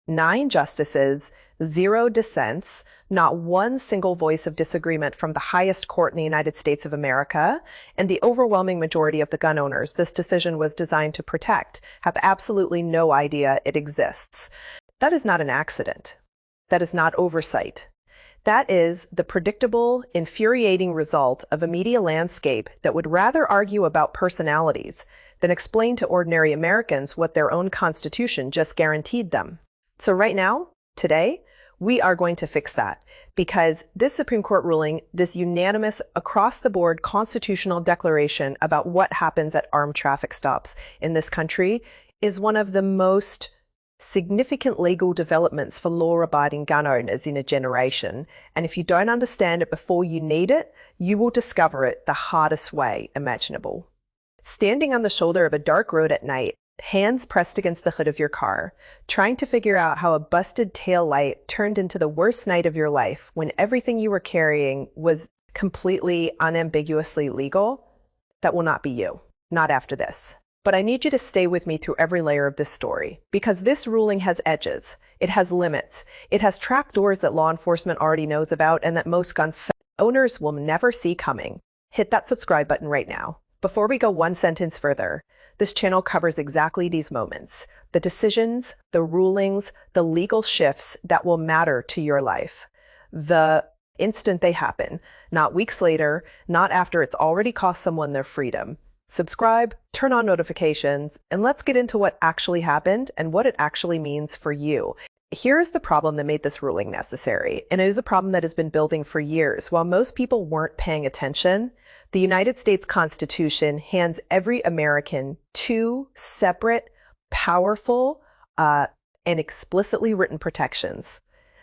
9 justices, 0 dissents, not one single voice of disagreement from the highest court in the United States of America, and the overwhelming majority of the gun owners this decision was designed to protect have absolutely no idea it exists. That is not an accident. That is not oversight. That is the predictable, infuriating result of a media landscape that would rather argue about personalities than explain to ordinary Americans what their own Constitution just guaranteed them. So right now, today, we are going to fix that because this Supreme Court ruling, this unanimous across-the-board constitutional declaration about what happens at armed traffic stops in this country is one of the most significant legal developments for law-abiding gun owners in a generation. And if you don't understand it before you need it, you will discover it the hardest way imaginable. Standing on the shoulder of a dark road at night, hands pressed against the hood of your car, trying to figure out how a busted tail light turned into the worst night of your life when everything you were carrying was completely unambiguously legal, that will not be you. Not after this. But I need you to stay with me through every layer of this story, because this ruling has edges, it has limits, it has trapdoors that law enforcement already knows about and that most gun owners will never see coming. Hit that subscribe button right now. Before we go one sentence further, this channel covers exactly these moments, the decisions, the rulings, the legal shifts that will matter to your life. The instant they happen, not weeks later, not after it's already cost someone their freedom. Subscribe, turn on notifications, and let's get into what actually happened and what it actually means for you. Here's the problem that made this ruling necessary, and it is a problem that has been building for years. While most people weren't paying attention, the United States Constitution hands every American 2 separate, powerful, and explicitly written protections.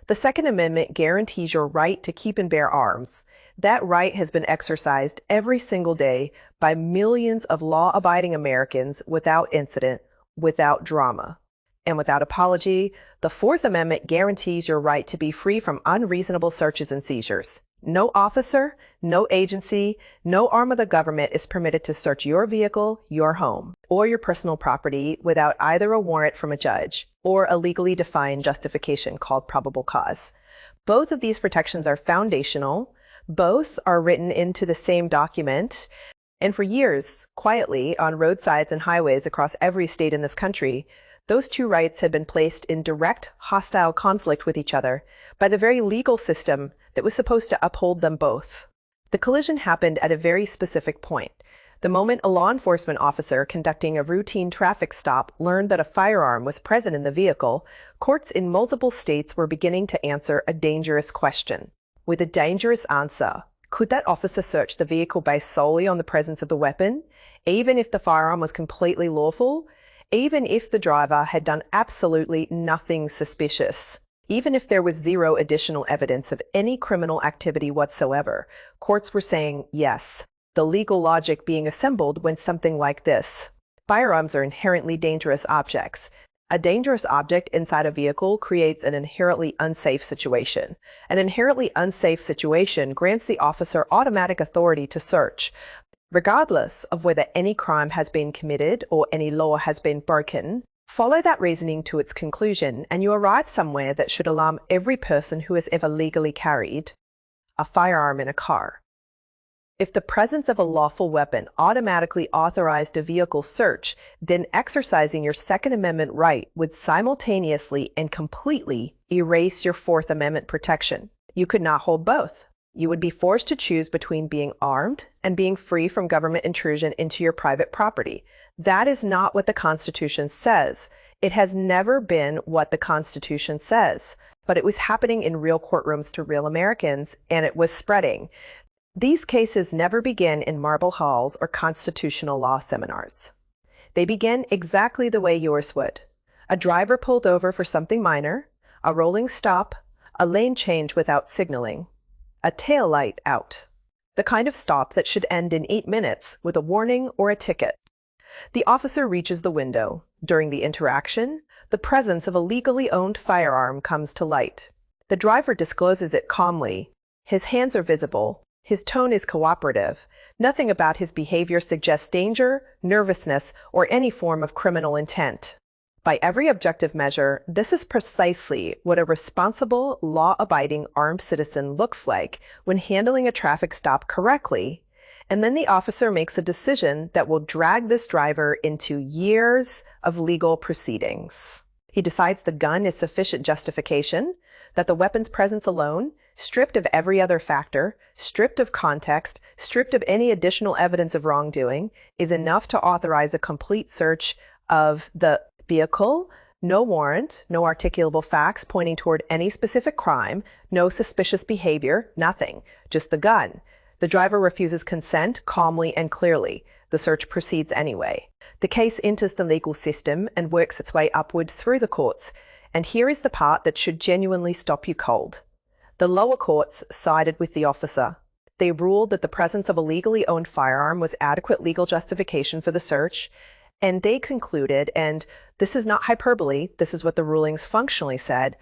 The Second Amendment guarantees your right to keep and bear arms. That right has been exercised every single day by millions of law-abiding Americans without incident, without drama. And without apology, the Fourth Amendment guarantees your right to be free from unreasonable searches and seizures. No officer, no agency, no arm of the government is permitted to search your vehicle, your home, or your personal property without either a warrant from a judge or a legally defined justification called probable cause. Both of these protections are foundational. Both are written into the same document. And for years, quietly, on roadsides and highways across every state in this country, those 2 rights had been placed in direct, hostile conflict with each other by the very legal system that was supposed to uphold them both. The collision happened at a very specific point. The moment a law enforcement officer conducting a routine traffic stop learned that a firearm was present in the vehicle, courts in multiple states were beginning to answer a dangerous question. With a dangerous answer, could that officer search the vehicle based solely on the presence of the weapon, even if the firearm was completely lawful? Even if the driver had done absolutely nothing suspicious, even if there was 0 additional evidence of any criminal activity whatsoever, courts were saying yes. The legal logic being assembled when something like this. Firearms are inherently dangerous objects. A dangerous object inside a vehicle creates an inherently unsafe situation. An inherently unsafe situation grants the officer automatic authority to search, regardless of whether any crime has been committed or any law has been broken. Follow that reasoning to its conclusion, and you arrive somewhere that should alarm every person who has ever legally carried a firearm in a car. If the presence of a lawful weapon automatically authorized a vehicle search, then exercising your Second Amendment right would simultaneously and completely erase your Fourth Amendment protection. You could not hold both. You would be forced to choose between being armed and being free from government intrusion into your private property. That is not what the Constitution says. It has never been what the Constitution says, but it was happening in real courtrooms to real Americans, and it was spreading. These cases never begin in marble halls or constitutional law seminars. They begin exactly the way yours would. A driver pulled over for something minor, a rolling stop, a lane change without signaling, a tail light out. The kind of stop that should end in 8 minutes with a warning or a ticket. The officer reaches the window. During the interaction, the presence of a legally owned firearm comes to light. The driver discloses it calmly. His hands are visible. His tone is cooperative. Nothing about his behavior suggests danger, nervousness, or any form of criminal intent. By every objective measure, this is precisely what a responsible, law-abiding armed citizen looks like when handling a traffic stop correctly. And then the officer makes a decision that will drag this driver into years of legal proceedings. He decides the gun is sufficient justification, that the weapon's presence alone, stripped of every other factor, stripped of context, stripped of any additional evidence of wrongdoing, is enough to authorize a complete search of the vehicle, no warrant, no articulable facts pointing toward any specific crime, no suspicious behavior, nothing, just the gun. The driver refuses consent calmly and clearly. The search proceeds anyway. The case enters the legal system and works its way upwards through the courts. And here is the part that should genuinely stop you cold. The lower courts sided with the officer. They ruled that the presence of a legally owned firearm was adequate legal justification for the search. And they concluded, and this is not hyperbole, this is what the rulings functionally said,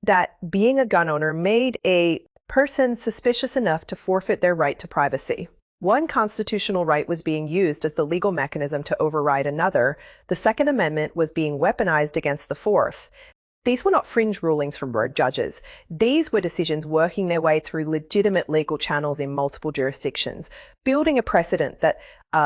that being a gun owner made a person suspicious enough to forfeit their right to privacy. One constitutional right was being used as the legal mechanism to override another. The Second Amendment was being weaponized against the Fourth. These were not fringe rulings from rogue judges. These were decisions working their way through legitimate legal channels in multiple jurisdictions. Building a precedent that,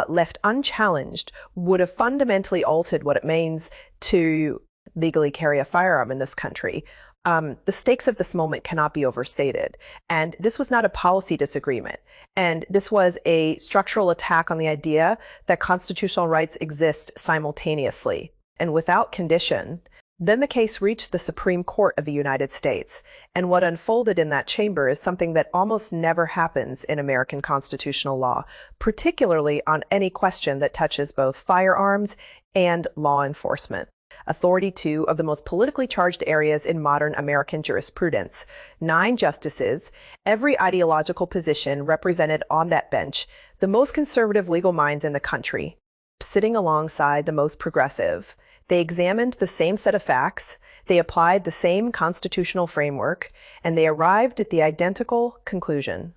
left unchallenged, would have fundamentally altered what it means to legally carry a firearm in this country. The stakes of this moment cannot be overstated. And this was not a policy disagreement. And this was a structural attack on the idea that constitutional rights exist simultaneously and without condition. Then the case reached the Supreme Court of the United States, and what unfolded in that chamber is something that almost never happens in American constitutional law, particularly on any question that touches both firearms and law enforcement. Authority two of the most politically charged areas in modern American jurisprudence. 9 justices, every ideological position represented on that bench, the most conservative legal minds in the country, sitting alongside the most progressive. They examined the same set of facts, they applied the same constitutional framework, and they arrived at the identical conclusion.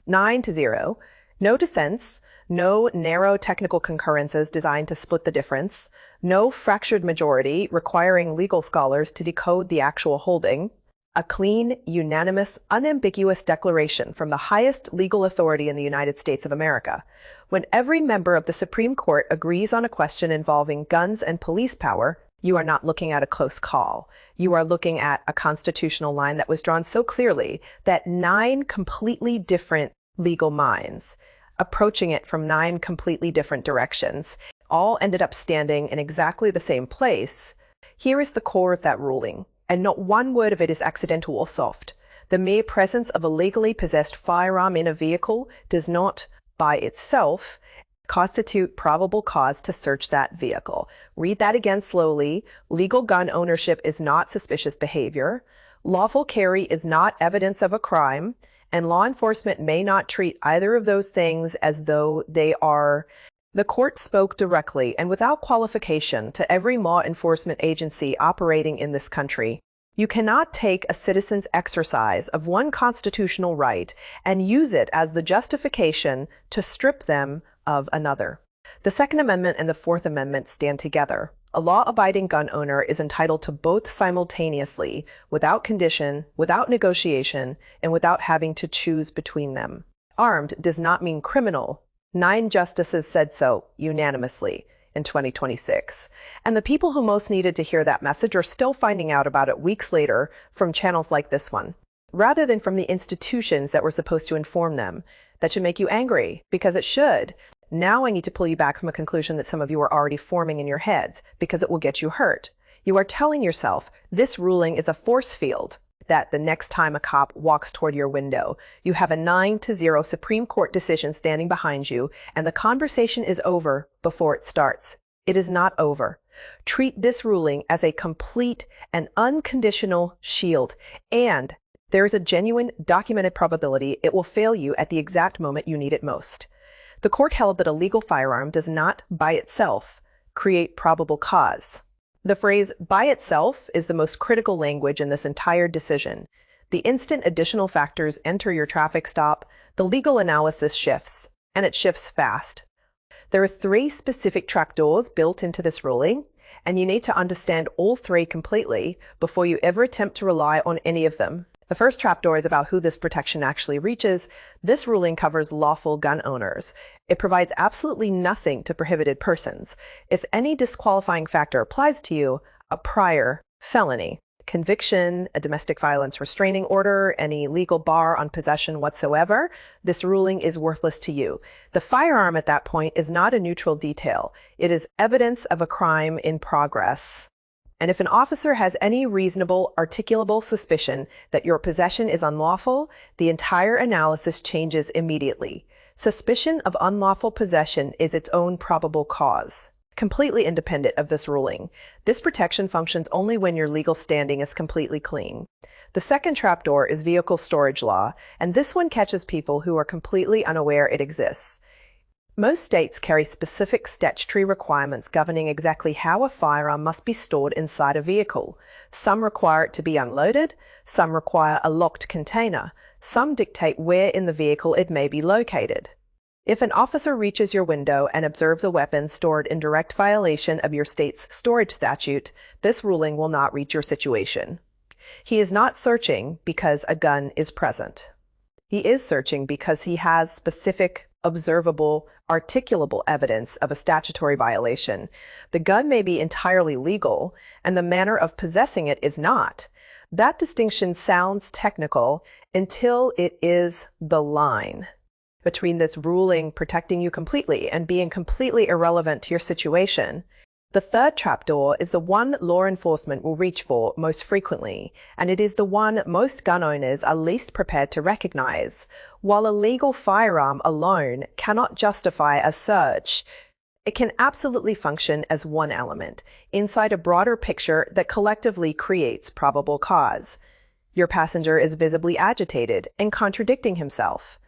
9-0. No dissents, no narrow technical concurrences designed to split the difference, no fractured majority requiring legal scholars to decode the actual holding, a clean, unanimous, unambiguous declaration from the highest legal authority in the United States of America. When every member of the Supreme Court agrees on a question involving guns and police power, you are not looking at a close call. You are looking at a constitutional line that was drawn so clearly that 9 completely different legal minds, approaching it from 9 completely different directions, all ended up standing in exactly the same place. Here is the core of that ruling, and not one word of it is accidental or soft. The mere presence of a legally possessed firearm in a vehicle does not, by itself, constitute probable cause to search that vehicle. Read that again slowly. Legal gun ownership is not suspicious behavior. Lawful carry is not evidence of a crime, and law enforcement may not treat either of those things as though they are. The court spoke directly and without qualification to every law enforcement agency operating in this country. You cannot take a citizen's exercise of one constitutional right and use it as the justification to strip them of another. The Second Amendment and the Fourth Amendment stand together. A law-abiding gun owner is entitled to both simultaneously, without condition, without negotiation, and without having to choose between them. Armed does not mean criminal. 9 justices said so unanimously in 2026. And the people who most needed to hear that message are still finding out about it weeks later from channels like this one, rather than from the institutions that were supposed to inform them. That should make you angry, because it should. Now I need to pull you back from a conclusion that some of you are already forming in your heads, because it will get you hurt. You are telling yourself this ruling is a force field, that the next time a cop walks toward your window, you have a 9-0 Supreme Court decision standing behind you, and the conversation is over before it starts. It is not over. Treat this ruling as a complete and unconditional shield, and there is a genuine documented probability it will fail you at the exact moment you need it most. The court held that a legal firearm does not, by itself, create probable cause. The phrase by itself is the most critical language in this entire decision. The instant additional factors enter your traffic stop, the legal analysis shifts, and it shifts fast. There are 3 specific trapdoors built into this ruling, and you need to understand all three completely before you ever attempt to rely on any of them. The first trapdoor is about who this protection actually reaches. This ruling covers lawful gun owners. It provides absolutely nothing to prohibited persons. If any disqualifying factor applies to you, a prior felony, conviction, a domestic violence restraining order, any legal bar on possession whatsoever, this ruling is worthless to you. The firearm at that point is not a neutral detail. It is evidence of a crime in progress. And if an officer has any reasonable, articulable suspicion that your possession is unlawful, the entire analysis changes immediately. Suspicion of unlawful possession is its own probable cause, completely independent of this ruling. This protection functions only when your legal standing is completely clean. The second trapdoor is vehicle storage law, and this one catches people who are completely unaware it exists. Most states carry specific statutory requirements governing exactly how a firearm must be stored inside a vehicle. Some require it to be unloaded, some require a locked container, some dictate where in the vehicle it may be located. If an officer reaches your window and observes a weapon stored in direct violation of your state's storage statute, this ruling will not reach your situation. He is not searching because a gun is present. He is searching because he has specific, observable, articulable evidence of a statutory violation. The gun may be entirely legal, and the manner of possessing it is not. That distinction sounds technical until it is the line between this ruling protecting you completely and being completely irrelevant to your situation. The third trapdoor is the one law enforcement will reach for most frequently, and it is the one most gun owners are least prepared to recognize. While a legal firearm alone cannot justify a search, it can absolutely function as one element inside a broader picture that collectively creates probable cause. Your passenger is visibly agitated and contradicting himself.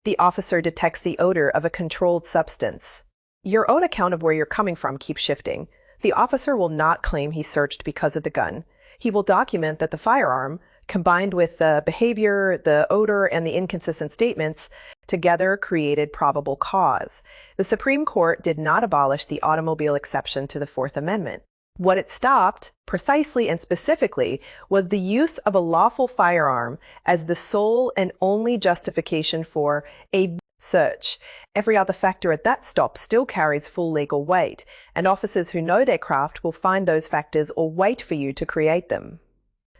The officer detects the odor of a controlled substance. Your own account of where you're coming from keeps shifting. The officer will not claim he searched because of the gun. He will document that the firearm, combined with the behavior, the odor, and the inconsistent statements, together created probable cause. The Supreme Court did not abolish the automobile exception to the Fourth Amendment. What it stopped, precisely and specifically, was the use of a lawful firearm as the sole and only justification for a search. Every other factor at that stop still carries full legal weight, and officers who know their craft will find those factors or wait for you to create them.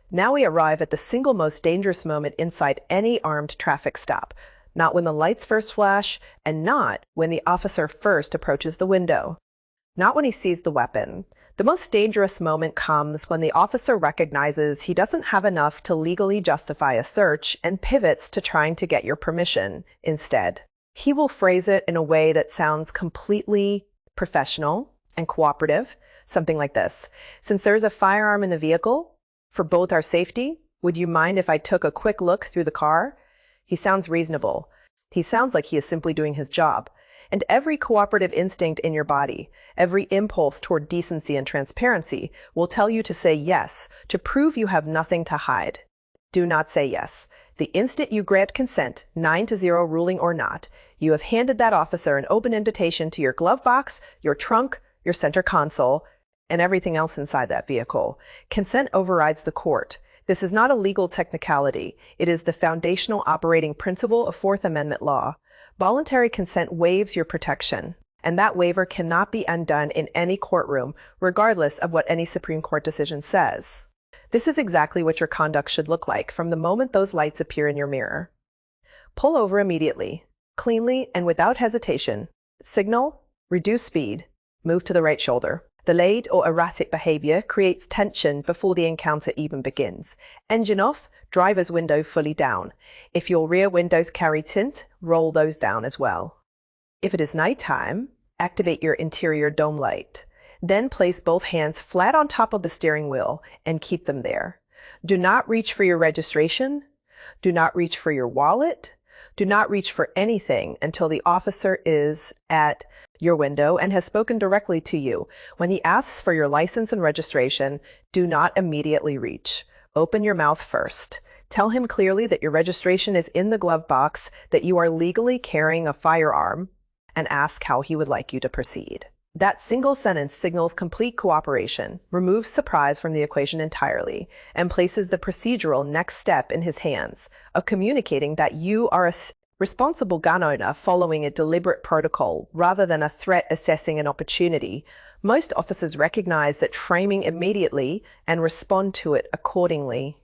Now we arrive at the single most dangerous moment inside any armed traffic stop, not when the lights first flash, and not when the officer first approaches the window. Not when he sees the weapon. The most dangerous moment comes when the officer recognizes he doesn't have enough to legally justify a search and pivots to trying to get your permission instead. He will phrase it in a way that sounds completely professional and cooperative, something like this. Since there's a firearm in the vehicle, for both our safety, would you mind if I took a quick look through the car? He sounds reasonable. He sounds like he is simply doing his job. And every cooperative instinct in your body, every impulse toward decency and transparency will tell you to say yes, to prove you have nothing to hide. Do not say yes. The instant you grant consent, 9-0 ruling or not, you have handed that officer an open invitation to your glove box, your trunk, your center console, and everything else inside that vehicle. Consent overrides the court. This is not a legal technicality. It is the foundational operating principle of Fourth Amendment law. Voluntary consent waives your protection, and that waiver cannot be undone in any courtroom, regardless of what any Supreme Court decision says. This is exactly what your conduct should look like from the moment those lights appear in your mirror. Pull over immediately, cleanly and without hesitation. Signal, reduce speed, move to the right shoulder. Delayed or erratic behavior creates tension before the encounter even begins. Engine off, driver's window fully down. If your rear windows carry tint, roll those down as well. If it is nighttime, activate your interior dome light. Then place both hands flat on top of the steering wheel and keep them there. Do not reach for your registration. Do not reach for your wallet. Do not reach for anything until the officer is at your window and has spoken directly to you. When he asks for your license and registration, do not immediately reach. Open your mouth first. Tell him clearly that your registration is in the glove box, that you are legally carrying a firearm, and ask how he would like you to proceed. That single sentence signals complete cooperation, removes surprise from the equation entirely, and places the procedural next step in his hands of communicating that you are a responsible gun owner following a deliberate protocol rather than a threat assessing an opportunity. Most officers recognize that framing immediately and respond to it accordingly.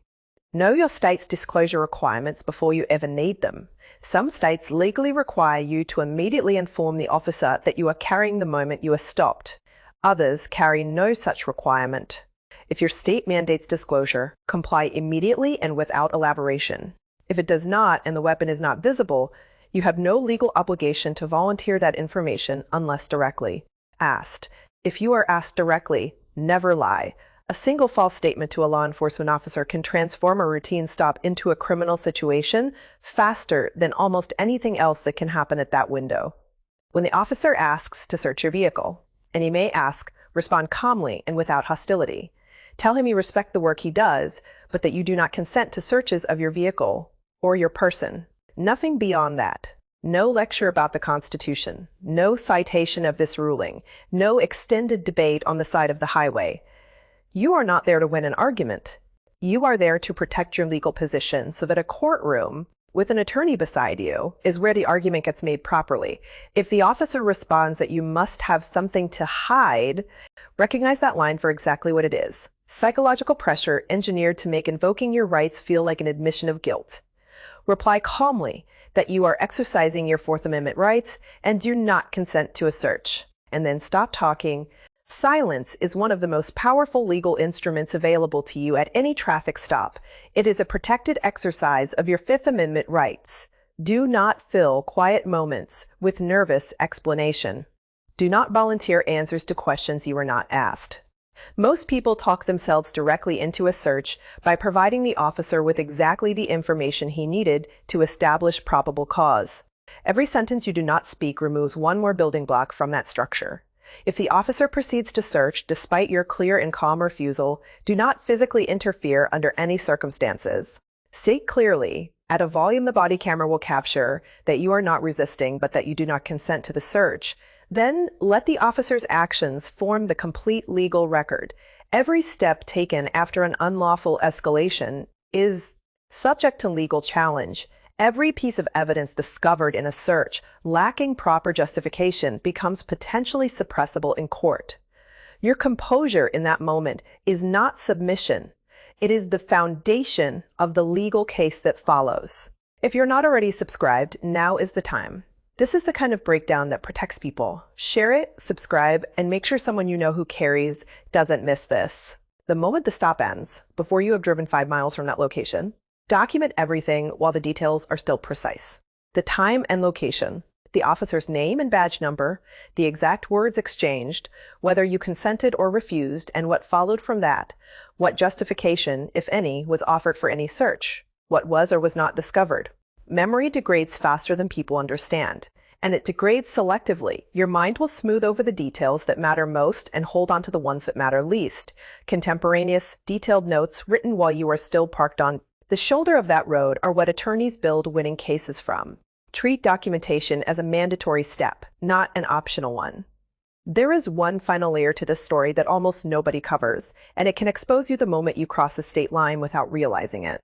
Know your state's disclosure requirements before you ever need them. Some states legally require you to immediately inform the officer that you are carrying the moment you are stopped. Others carry no such requirement. If your state mandates disclosure, comply immediately and without elaboration. If it does not and the weapon is not visible, you have no legal obligation to volunteer that information unless directly asked. If you are asked directly, never lie. A single false statement to a law enforcement officer can transform a routine stop into a criminal situation faster than almost anything else that can happen at that window. When the officer asks to search your vehicle, and he may ask, respond calmly and without hostility. Tell him you respect the work he does, but that you do not consent to searches of your vehicle or your person. Nothing beyond that. No lecture about the Constitution, no citation of this ruling, no extended debate on the side of the highway. You are not there to win an argument. You are there to protect your legal position so that a courtroom with an attorney beside you is where the argument gets made properly. If the officer responds that you must have something to hide, recognize that line for exactly what it is. Psychological pressure engineered to make invoking your rights feel like an admission of guilt. Reply calmly that you are exercising your Fourth Amendment rights and do not consent to a search. And then stop talking. Silence is one of the most powerful legal instruments available to you at any traffic stop. It is a protected exercise of your Fifth Amendment rights. Do not fill quiet moments with nervous explanation. Do not volunteer answers to questions you were not asked. Most people talk themselves directly into a search by providing the officer with exactly the information he needed to establish probable cause. Every sentence you do not speak removes one more building block from that structure. If the officer proceeds to search despite your clear and calm refusal, do not physically interfere under any circumstances. State clearly, at a volume the body camera will capture, that you are not resisting but that you do not consent to the search. Then let the officer's actions form the complete legal record. Every step taken after an unlawful escalation is subject to legal challenge. Every piece of evidence discovered in a search lacking proper justification becomes potentially suppressible in court. Your composure in that moment is not submission. It is the foundation of the legal case that follows. If you're not already subscribed, now is the time. This is the kind of breakdown that protects people. Share it, subscribe, and make sure someone you know who carries doesn't miss this. The moment the stop ends, before you have driven 5 miles from that location, document everything while the details are still precise. The time and location, the officer's name and badge number, the exact words exchanged, whether you consented or refused, and what followed from that, what justification, if any, was offered for any search, what was or was not discovered. Memory degrades faster than people understand, and it degrades selectively. Your mind will smooth over the details that matter most and hold on to the ones that matter least. Contemporaneous, detailed notes written while you are still parked on the shoulder of that road are what attorneys build winning cases from. Treat documentation as a mandatory step, not an optional one. There is one final layer to this story that almost nobody covers, and it can expose you the moment you cross a state line without realizing it.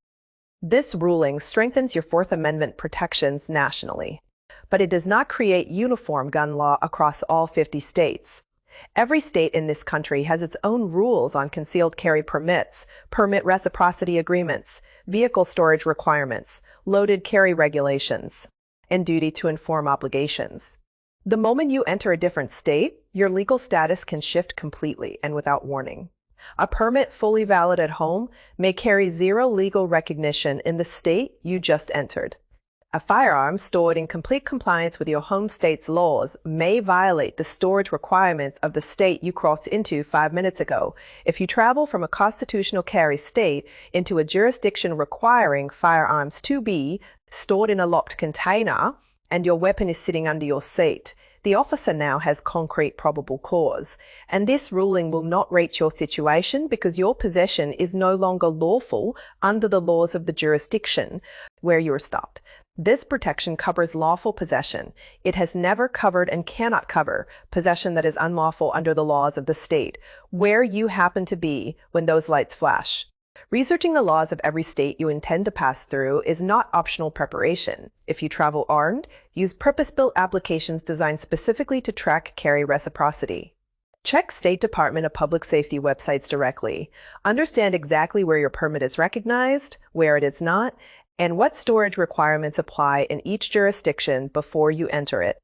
This ruling strengthens your Fourth Amendment protections nationally, but it does not create uniform gun law across all 50 states. Every state in this country has its own rules on concealed carry permits, permit reciprocity agreements, vehicle storage requirements, loaded carry regulations, and duty to inform obligations. The moment you enter a different state, your legal status can shift completely and without warning. A permit fully valid at home may carry zero legal recognition in the state you just entered. A firearm stored in complete compliance with your home state's laws may violate the storage requirements of the state you crossed into 5 minutes ago. If you travel from a constitutional carry state into a jurisdiction requiring firearms to be stored in a locked container and your weapon is sitting under your seat, The officer now has concrete probable cause, and this ruling will not rate your situation because your possession is no longer lawful under the laws of the jurisdiction where you were stopped. This protection covers lawful possession. It has never covered and cannot cover possession that is unlawful under the laws of the state, where you happen to be when those lights flash. Researching the laws of every state you intend to pass through is not optional preparation. If you travel armed, use purpose-built applications designed specifically to track carry reciprocity. Check State Department of Public Safety websites directly. Understand exactly where your permit is recognized, where it is not, and what storage requirements apply in each jurisdiction before you enter it.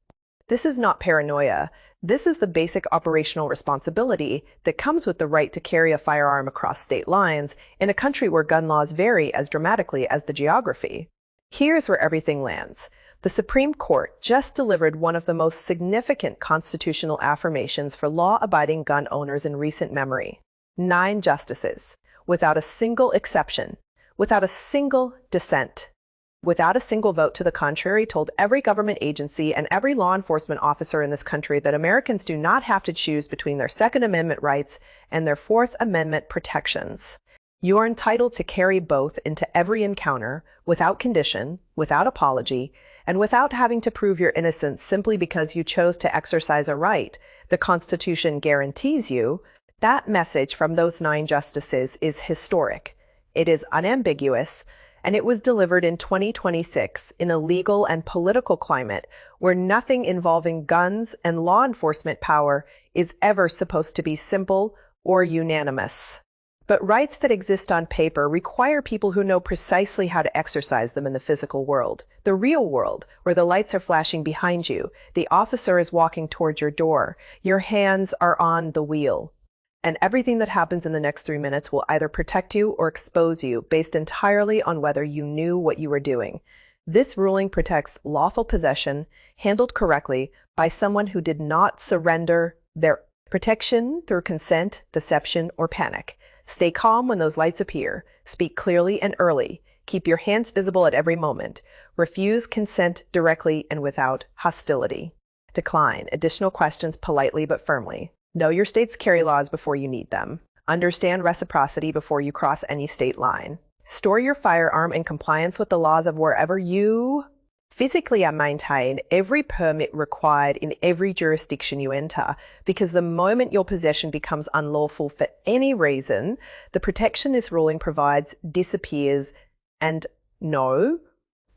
This is not paranoia. This is the basic operational responsibility that comes with the right to carry a firearm across state lines in a country where gun laws vary as dramatically as the geography. Here's where everything lands. The Supreme Court just delivered one of the most significant constitutional affirmations for law-abiding gun owners in recent memory. 9 justices, without a single exception, without a single dissent, without a single vote to the contrary, told every government agency and every law enforcement officer in this country that Americans do not have to choose between their Second Amendment rights and their Fourth Amendment protections. You are entitled to carry both into every encounter, without condition, without apology, and without having to prove your innocence simply because you chose to exercise a right the Constitution guarantees you. That message from those 9 justices is historic. It is unambiguous, and it was delivered in 2026 in a legal and political climate where nothing involving guns and law enforcement power is ever supposed to be simple or unanimous. But rights that exist on paper require people who know precisely how to exercise them in the physical world, the real world, where the lights are flashing behind you, the officer is walking toward your door, your hands are on the wheel. And everything that happens in the next 3 minutes will either protect you or expose you based entirely on whether you knew what you were doing. This ruling protects lawful possession handled correctly by someone who did not surrender their protection through consent, deception, or panic. Stay calm when those lights appear. Speak clearly and early. Keep your hands visible at every moment. Refuse consent directly and without hostility. Decline additional questions politely but firmly. Know your state's carry laws before you need them. Understand reciprocity before you cross any state line. Store your firearm in compliance with the laws of wherever you physically maintain every permit required in every jurisdiction you enter, because the moment your possession becomes unlawful for any reason, the protection this ruling provides disappears, and no,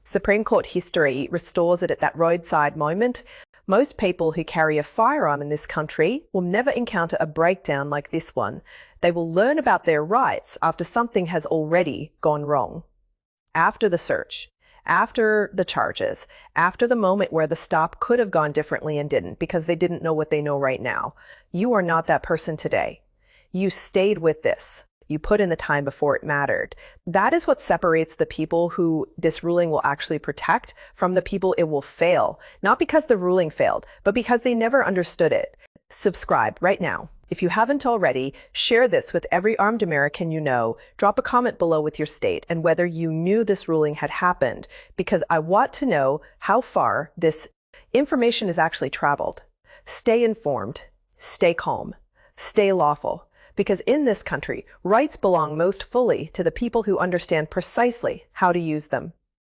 Supreme Court history restores it at that roadside moment. Most people who carry a firearm in this country will never encounter a breakdown like this one. They will learn about their rights after something has already gone wrong. After the search, after the charges, after the moment where the stop could have gone differently and didn't because they didn't know what they know right now. You are not that person today. You stayed with this. You put in the time before it mattered. That is what separates the people who this ruling will actually protect from the people it will fail. Not because the ruling failed, but because they never understood it. Subscribe right now. If you haven't already, share this with every armed American you know. Drop a comment below with your state and whether you knew this ruling had happened, because I want to know how far this information has actually traveled. Stay informed, stay calm, stay lawful. Because in this country, rights belong most fully to the people who understand precisely how to use them.